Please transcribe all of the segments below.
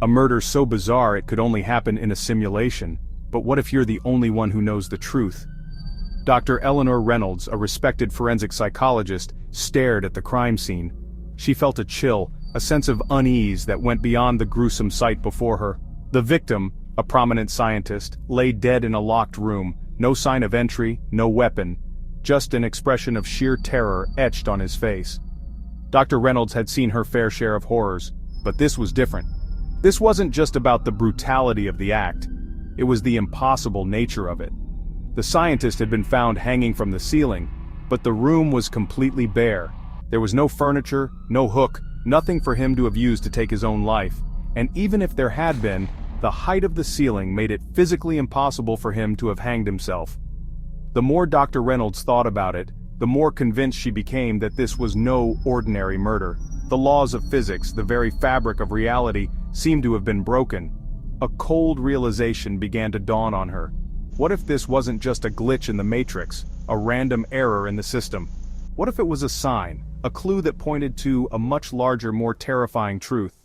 A murder so bizarre it could only happen in a simulation. But what if you're the only one who knows the truth? Dr. Eleanor Reynolds, a respected forensic psychologist, stared at the crime scene. She felt a chill, a sense of unease that went beyond the gruesome sight before her. The victim, a prominent scientist, lay dead in a locked room, no sign of entry, no weapon, just an expression of sheer terror etched on his face. Dr. Reynolds had seen her fair share of horrors, but this was different. This wasn't just about the brutality of the act, it was the impossible nature of it. The scientist had been found hanging from the ceiling, but the room was completely bare. There was no furniture, no hook, nothing for him to have used to take his own life, and even if there had been, the height of the ceiling made it physically impossible for him to have hanged himself. The more Dr. Reynolds thought about it, the more convinced she became that this was no ordinary murder. The laws of physics, the very fabric of reality, seemed to have been broken. A cold realization began to dawn on her. What if this wasn't just a glitch in the matrix, a random error in the system? What if it was a sign, a clue that pointed to a much larger, more terrifying truth?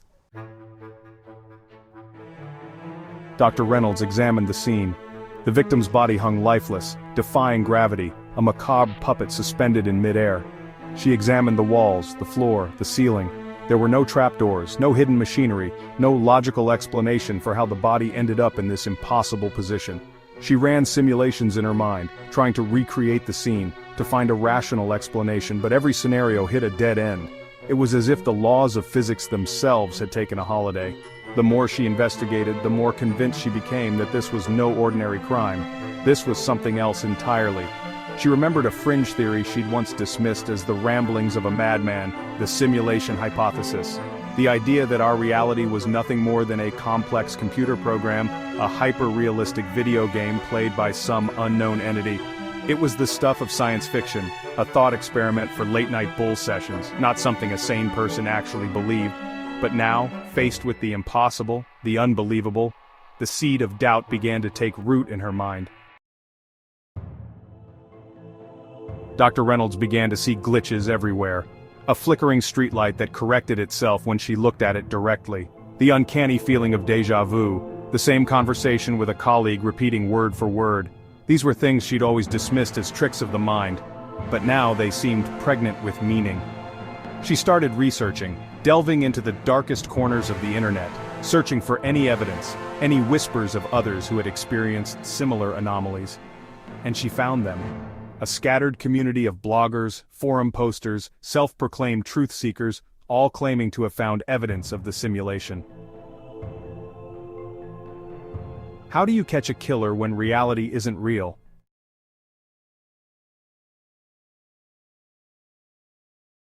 Dr. Reynolds examined the scene. The victim's body hung lifeless, defying gravity, a macabre puppet suspended in midair. She examined the walls, the floor, the ceiling. There were no trapdoors, no hidden machinery, no logical explanation for how the body ended up in this impossible position. She ran simulations in her mind, trying to recreate the scene, to find a rational explanation, but every scenario hit a dead end. It was as if the laws of physics themselves had taken a holiday. The more she investigated, the more convinced she became that this was no ordinary crime. This was something else entirely. She remembered a fringe theory she'd once dismissed as the ramblings of a madman, the simulation hypothesis. The idea that our reality was nothing more than a complex computer program, a hyper-realistic video game played by some unknown entity. It was the stuff of science fiction, a thought experiment for late-night bull sessions, not something a sane person actually believed. But now, faced with the impossible, the unbelievable, the seed of doubt began to take root in her mind. Dr. Reynolds began to see glitches everywhere. A flickering streetlight that corrected itself when she looked at it directly. The uncanny feeling of déjà vu, the same conversation with a colleague repeating word for word. These were things she'd always dismissed as tricks of the mind, but now they seemed pregnant with meaning. She started researching, delving into the darkest corners of the internet, searching for any evidence, any whispers of others who had experienced similar anomalies. And she found them. A scattered community of bloggers, forum posters, self-proclaimed truth seekers, all claiming to have found evidence of the simulation. How do you catch a killer when reality isn't real?